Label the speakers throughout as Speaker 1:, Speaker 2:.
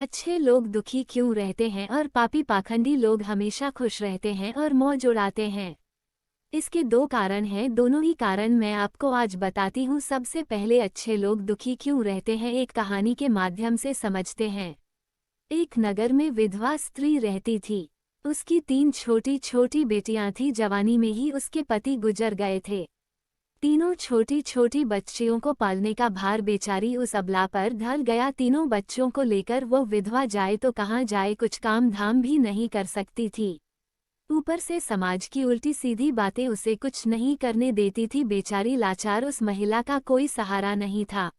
Speaker 1: अच्छे लोग दुखी क्यों रहते हैं और पापी पाखंडी लोग हमेशा खुश रहते हैं और मौज उड़ाते हैं? इसके दो कारण हैं, दोनों ही कारण मैं आपको आज बताती हूँ। सबसे पहले अच्छे लोग दुखी क्यों रहते हैं एक कहानी के माध्यम से समझते हैं। एक नगर में विधवा स्त्री रहती थी। उसकी 3 छोटी छोटी बेटियां थीं। जवानी में ही उसके पति गुजर गए थे। तीनों छोटी छोटी बच्चियों को पालने का भार बेचारी उस अबला पर ढल गया। तीनों बच्चों को लेकर वो विधवा जाए तो कहाँ जाए, कुछ काम धाम भी नहीं कर सकती थी। ऊपर से समाज की उल्टी सीधी बातें उसे कुछ नहीं करने देती थी। बेचारी लाचार उस महिला का कोई सहारा नहीं था।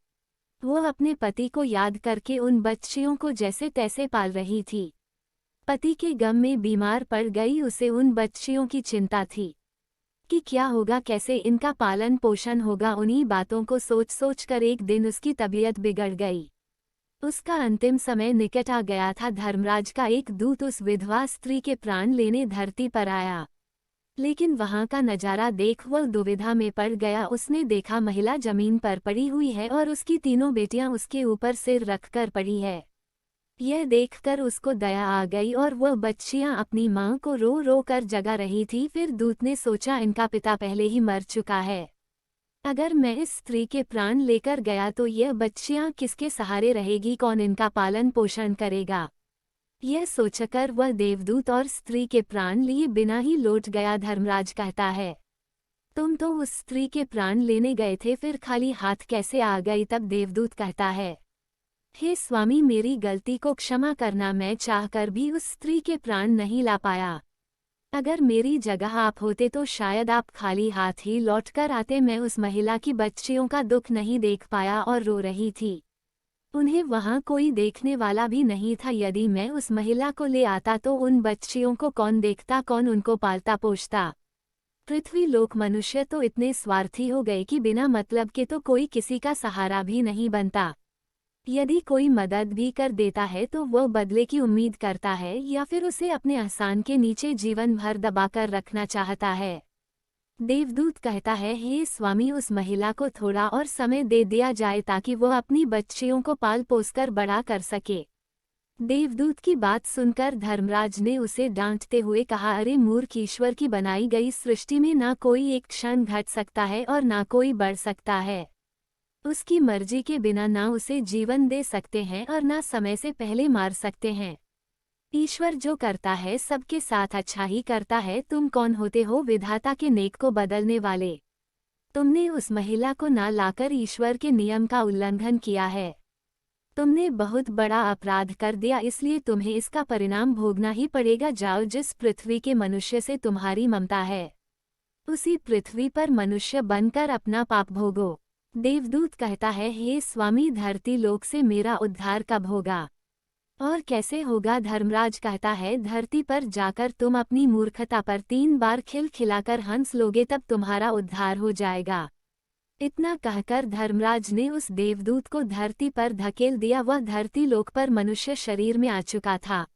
Speaker 1: वो अपने पति को याद करके उन बच्चियों को जैसे तैसे पाल रही थी। पति के गम में बीमार पड़ गई। उसे उन बच्चियों की चिंता थी कि क्या होगा, कैसे इनका पालन पोषण होगा। उन्हीं बातों को सोच सोच कर एक दिन उसकी तबीयत बिगड़ गई। उसका अंतिम समय निकट आ गया था। धर्मराज का एक दूत उस विधवा स्त्री के प्राण लेने धरती पर आया। लेकिन वहां का नजारा देख वह दुविधा में पड़ गया। उसने देखा महिला जमीन पर पड़ी हुई है और उसकी तीनों बेटियां उसके ऊपर सिर रखकर पड़ी है। यह देखकर उसको दया आ गई और वह बच्चियां अपनी मां को रो रो कर जगा रही थी। फिर दूत ने सोचा, इनका पिता पहले ही मर चुका है। अगर मैं इस स्त्री के प्राण लेकर गया तो यह बच्चियां किसके सहारे रहेगी, कौन इनका पालन पोषण करेगा। यह सोचकर वह देवदूत और स्त्री के प्राण लिए बिना ही लौट गया। धर्मराज कहता है, तुम तो उस स्त्री के प्राण लेने गए थे, फिर खाली हाथ कैसे आ गई। तब देवदूत कहता है, हे स्वामी, मेरी गलती को क्षमा करना। मैं चाहकर भी उस स्त्री के प्राण नहीं ला पाया। अगर मेरी जगह आप होते तो शायद आप खाली हाथ ही लौटकर आते। मैं उस महिला की बच्चियों का दुख नहीं देख पाया और रो रही थी। उन्हें वहां कोई देखने वाला भी नहीं था। यदि मैं उस महिला को ले आता तो उन बच्चियों को कौन देखता, कौन उनको पालता पोषता। पृथ्वी लोक मनुष्य तो इतने स्वार्थी हो गए कि बिना मतलब के तो कोई किसी का सहारा भी नहीं बनता। यदि कोई मदद भी कर देता है तो वह बदले की उम्मीद करता है या फिर उसे अपने एहसान के नीचे जीवन भर दबाकर रखना चाहता है। देवदूत कहता है, हे स्वामी, उस महिला को थोड़ा और समय दे दिया जाए ताकि वह अपनी बच्चियों को पाल पोसकर बड़ा कर सके। देवदूत की बात सुनकर धर्मराज ने उसे डांटते हुए कहा, अरे मूर्ख, ईश्वर की बनाई गई सृष्टि में ना कोई एक क्षण घट सकता है और ना कोई बढ़ सकता है। उसकी मर्जी के बिना ना उसे जीवन दे सकते हैं और ना समय से पहले मार सकते हैं। ईश्वर जो करता है सबके साथ अच्छा ही करता है। तुम कौन होते हो विधाता के नेक को बदलने वाले। तुमने उस महिला को ना लाकर ईश्वर के नियम का उल्लंघन किया है। तुमने बहुत बड़ा अपराध कर दिया, इसलिए तुम्हें इसका परिणाम भोगना ही पड़ेगा। जाओ, जिस पृथ्वी के मनुष्य से तुम्हारी ममता है उसी पृथ्वी पर मनुष्य बनकर अपना पाप भोगो। देवदूत कहता है, हे स्वामी, धरती लोक से मेरा उद्धार कब होगा और कैसे होगा। धर्मराज कहता है, धरती पर जाकर तुम अपनी मूर्खता पर 3 बार खिलखिलाकर हंस लोगे, तब तुम्हारा उद्धार हो जाएगा। इतना कहकर धर्मराज ने उस देवदूत को धरती पर धकेल दिया। वह धरती लोक पर मनुष्य शरीर में आ चुका था।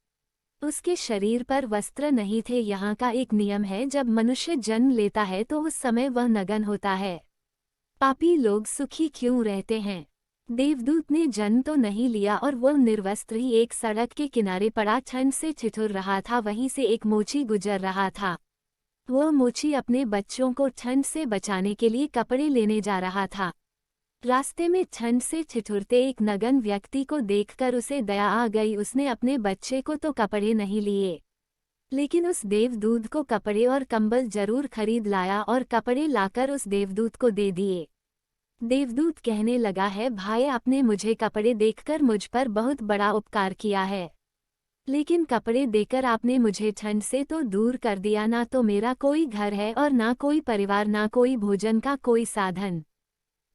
Speaker 1: उसके शरीर पर वस्त्र नहीं थे। यहाँ का एक नियम है, जब मनुष्य जन्म लेता है तो उस समय वह नग्न होता है। पापी लोग सुखी क्यों रहते हैं। देवदूत ने जन्म तो नहीं लिया और वह निर्वस्त्र ही एक सड़क के किनारे पड़ा ठंड से ठिठुर रहा था। वहीं से एक मोची गुजर रहा था। वह मोची अपने बच्चों को ठंड से बचाने के लिए कपड़े लेने जा रहा था। रास्ते में ठंड से ठिठुरते एक नग्न व्यक्ति को देखकर उसे दया आ गई। उसने अपने बच्चे को तो कपड़े नहीं लिए, लेकिन उस देवदूत को कपड़े और कंबल जरूर खरीद लाया और कपड़े लाकर उस देवदूत को दे दिए। देवदूत कहने लगा है, भाई, आपने मुझे कपड़े देखकर मुझ पर बहुत बड़ा उपकार किया है, लेकिन कपड़े देकर आपने मुझे ठंड से तो दूर कर दिया। ना तो मेरा कोई घर है और ना कोई परिवार, ना कोई भोजन का कोई साधन।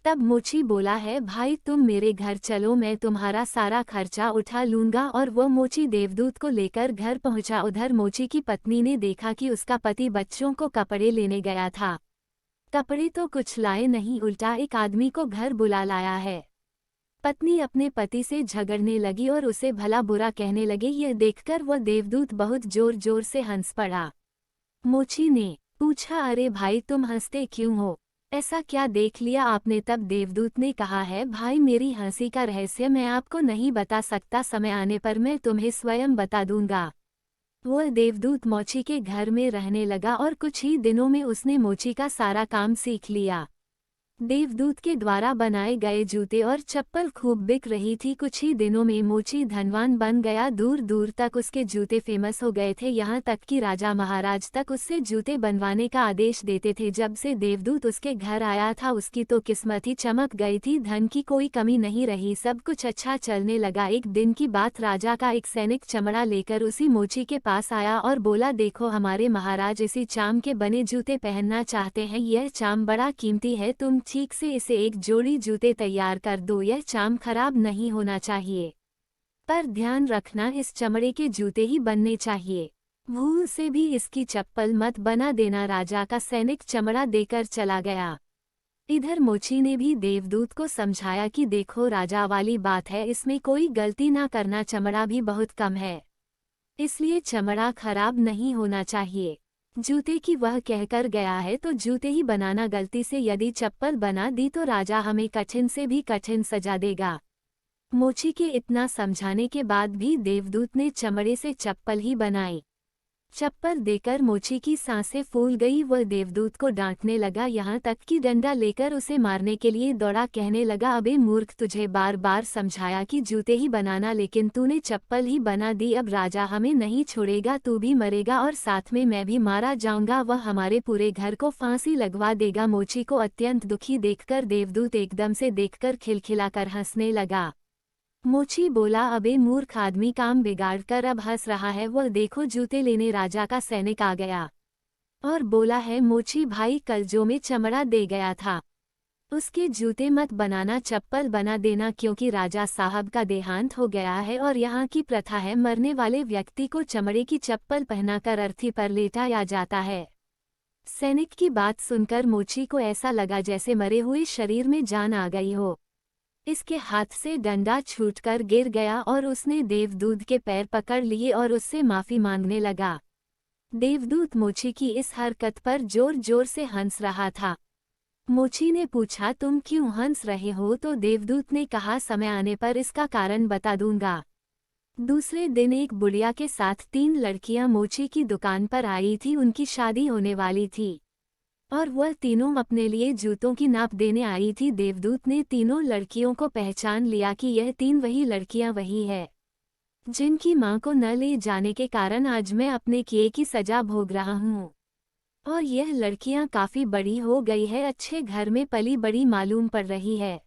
Speaker 1: तब मोची बोला है, भाई, तुम मेरे घर चलो, मैं तुम्हारा सारा खर्चा उठा लूंगा। और वो मोची देवदूत को लेकर घर पहुंचा। उधर मोची की पत्नी ने देखा कि उसका पति बच्चों को कपड़े लेने गया था। कपड़े तो कुछ लाए नहीं, उल्टा एक आदमी को घर बुला लाया है। पत्नी अपने पति से झगड़ने लगी और उसे भला बुरा कहने लगी। यह देखकर वह देवदूत बहुत जोर जोर से हंस पड़ा। मोची ने पूछा, अरे भाई, तुम हंसते क्यों हो? ऐसा क्या देख लिया आपने? तब देवदूत ने कहा है, भाई मेरी हंसी का रहस्य मैं आपको नहीं बता सकता, समय आने पर मैं तुम्हें स्वयं बता दूंगा। वह देवदूत मोची के घर में रहने लगा और कुछ ही दिनों में उसने मोची का सारा काम सीख लिया। देवदूत के द्वारा बनाए गए जूते और चप्पल खूब बिक रही थी। कुछ ही दिनों में मोची धनवान बन गया। दूर दूर तक उसके जूते फेमस हो गए थे, यहाँ तक कि राजा महाराज तक उससे जूते बनवाने का आदेश देते थे। जब से देवदूत उसके घर आया था उसकी तो किस्मत ही चमक गई थी, धन की कोई कमी नहीं रही, सब कुछ अच्छा चलने लगा। एक दिन की बात, राजा का एक सैनिक चमड़ा लेकर उसी मोची के पास आया और बोला, देखो हमारे महाराज इसी चाम के बने जूते पहनना चाहते हैं, यह चाम बड़ा कीमती है, तुम ठीक से इसे एक जोड़ी जूते तैयार कर दो, यह चाम खराब नहीं होना चाहिए, पर ध्यान रखना इस चमड़े के जूते ही बनने चाहिए, भूल से भी इसकी चप्पल मत बना देना। राजा का सैनिक चमड़ा देकर चला गया। इधर मोची ने भी देवदूत को समझाया कि देखो राजा वाली बात है, इसमें कोई गलती ना करना, चमड़ा भी बहुत कम है, इसलिए चमड़ा खराब नहीं होना चाहिए। जूते की वह कहकर गया है तो जूते ही बनाना, गलती से यदि चप्पल बना दी तो राजा हमें कठिन से भी कठिन सजा देगा। मोची के इतना समझाने के बाद भी देवदूत ने चमड़े से चप्पल ही बनाई। चप्पल देकर मोची की सांसें फूल गई। वह देवदूत को डांटने लगा, यहाँ तक कि डंडा लेकर उसे मारने के लिए दौड़ा। कहने लगा, अबे मूर्ख, तुझे बार बार समझाया कि जूते ही बनाना, लेकिन तूने चप्पल ही बना दी। अब राजा हमें नहीं छोड़ेगा, तू भी मरेगा और साथ में मैं भी मारा जाऊंगा, वह हमारे पूरे घर को फांसी लगवा देगा। मोची को अत्यंत दुखी देखकर देवदूत एकदम से देखकर खिलखिलाकर हंसने लगा। मोची बोला, अबे मूर्ख आदमी, काम बिगाड़ कर अब हंस रहा है। वह देखो जूते लेने राजा का सैनिक आ गया और बोला है, मोची भाई कल जो मैं चमड़ा दे गया था उसके जूते मत बनाना, चप्पल बना देना, क्योंकि राजा साहब का देहांत हो गया है और यहाँ की प्रथा है, मरने वाले व्यक्ति को चमड़े की चप्पल पहनाकर अर्थी पर लेटाया जाता है। सैनिक की बात सुनकर मोची को ऐसा लगा जैसे मरे हुए शरीर में जान आ गई हो। इसके हाथ से डंडा छूटकर गिर गया और उसने देवदूत के पैर पकड़ लिए और उससे माफी मांगने लगा। देवदूत मोची की इस हरकत पर जोर जोर से हंस रहा था। मोची ने पूछा, तुम क्यों हंस रहे हो? तो देवदूत ने कहा, समय आने पर इसका कारण बता दूंगा। दूसरे दिन एक बुढ़िया के साथ 3 लड़कियां मोची की दुकान पर आई थी, उनकी शादी होने वाली थी और वह तीनों अपने लिए जूतों की नाप देने आई थी। देवदूत ने तीनों लड़कियों को पहचान लिया कि यह 3 वही लड़कियां वही है जिनकी मां को न ले जाने के कारण आज मैं अपने किए की सजा भोग रहा हूं। और यह लड़कियां काफी बड़ी हो गई है, अच्छे घर में पली बड़ी मालूम पड़ रही है।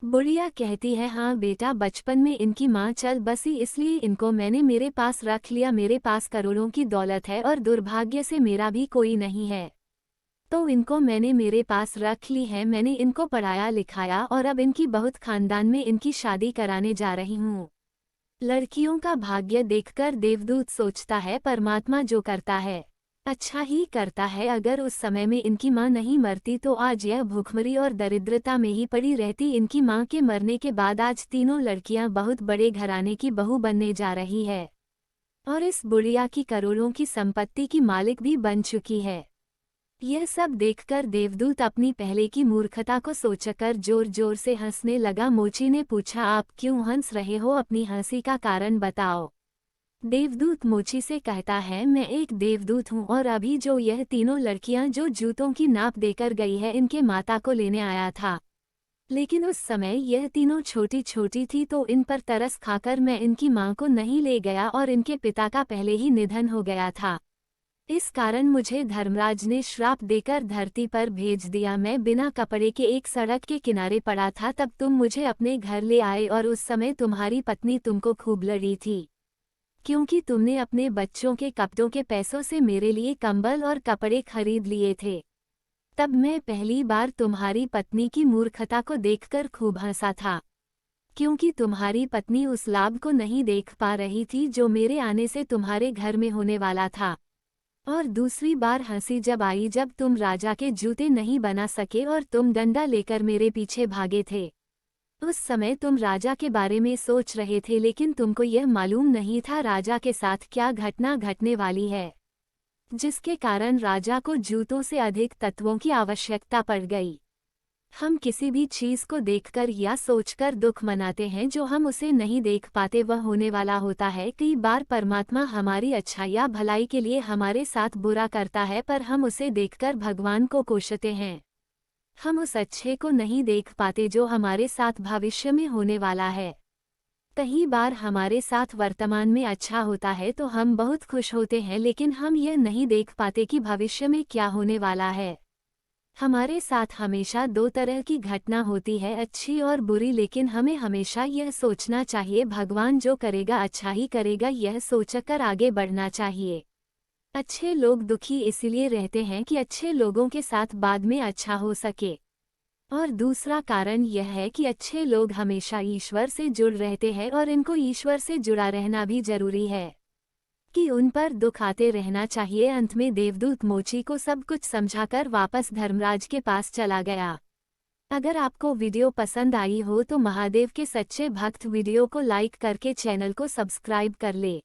Speaker 1: बुढ़िया कहती है, हाँ बेटा, बचपन में इनकी माँ चल बसी, इसलिए इनको मैंने मेरे पास रख लिया। मेरे पास करोड़ों की दौलत है और दुर्भाग्य से मेरा भी कोई नहीं है, तो इनको मैंने मेरे पास रख ली है। मैंने इनको पढ़ाया लिखाया और अब इनकी बहुत खानदान में इनकी शादी कराने जा रही हूँ। लड़कियों का भाग्य देखकर देवदूत सोचता है, परमात्मा जो करता है अच्छा ही करता है। अगर उस समय में इनकी माँ नहीं मरती तो आज यह भूखमरी और दरिद्रता में ही पड़ी रहती। इनकी माँ के मरने के बाद आज तीनों लड़कियां बहुत बड़े घराने की बहू बनने जा रही है और इस बुढ़िया की करोड़ों की संपत्ति की मालिक भी बन चुकी है। यह सब देखकर देवदूत अपनी पहले की मूर्खता को सोचकर जोर जोर से हंसने लगा। मोची ने पूछा, आप क्यों हंस रहे हो? अपनी हंसी का कारण बताओ। देवदूत मोची से कहता है, मैं एक देवदूत हूँ और अभी जो यह तीनों लड़कियां जो जूतों की नाप देकर गई है इनके माता को लेने आया था, लेकिन उस समय यह तीनों छोटी छोटी थी तो इन पर तरस खाकर मैं इनकी माँ को नहीं ले गया और इनके पिता का पहले ही निधन हो गया था। इस कारण मुझे धर्मराज ने श्राप देकर धरती पर भेज दिया। मैं बिना कपड़े के एक सड़क के किनारे पड़ा था, तब तुम मुझे अपने घर ले आए और उस समय तुम्हारी पत्नी तुमको खूब लड़ी थी, क्योंकि तुमने अपने बच्चों के कपड़ों के पैसों से मेरे लिए कंबल और कपड़े खरीद लिए थे। तब मैं पहली बार तुम्हारी पत्नी की मूर्खता को देखकर खूब हंसा था, क्योंकि तुम्हारी पत्नी उस लाभ को नहीं देख पा रही थी जो मेरे आने से तुम्हारे घर में होने वाला था। और दूसरी बार हंसी जब आई जब तुम राजा के जूते नहीं बना सके और तुम डंडा लेकर मेरे पीछे भागे थे। उस समय तुम राजा के बारे में सोच रहे थे, लेकिन तुमको यह मालूम नहीं था राजा के साथ क्या घटना घटने वाली है। जिसके कारण राजा को जूतों से अधिक तत्वों की आवश्यकता पड़ गई। हम किसी भी चीज को देखकर या सोचकर दुख मनाते हैं जो हम उसे नहीं देख पाते वह होने वाला होता है। कई बार परमात्मा हमारी अच्छा या भलाई के लिए हमारे साथ बुरा करता है, पर हम उसे देखकर भगवान को कोसते हैं। हम उस अच्छे को नहीं देख पाते जो हमारे साथ भविष्य में होने वाला है। कई बार हमारे साथ वर्तमान में अच्छा होता है तो हम बहुत खुश होते हैं, लेकिन हम यह नहीं देख पाते कि भविष्य में क्या होने वाला है। हमारे साथ हमेशा दो तरह की घटना होती है, अच्छी और बुरी, लेकिन हमें हमेशा यह सोचना चाहिए भगवान जो करेगा अच्छा ही करेगा, यह सोचकर आगे बढ़ना चाहिए। अच्छे लोग दुखी इसलिए रहते हैं कि अच्छे लोगों के साथ बाद में अच्छा हो सके। और दूसरा कारण यह है कि अच्छे लोग हमेशा ईश्वर से जुड़ रहते हैं और इनको ईश्वर से जुड़ा रहना भी जरूरी है कि उन पर दुख आते रहना चाहिए। अंत में देवदूत मोची को सब कुछ समझाकर वापस धर्मराज के पास चला गया। अगर आपको वीडियो पसंद आई हो तो महादेव के सच्चे भक्त वीडियो को लाइक करके चैनल को सब्सक्राइब कर ले।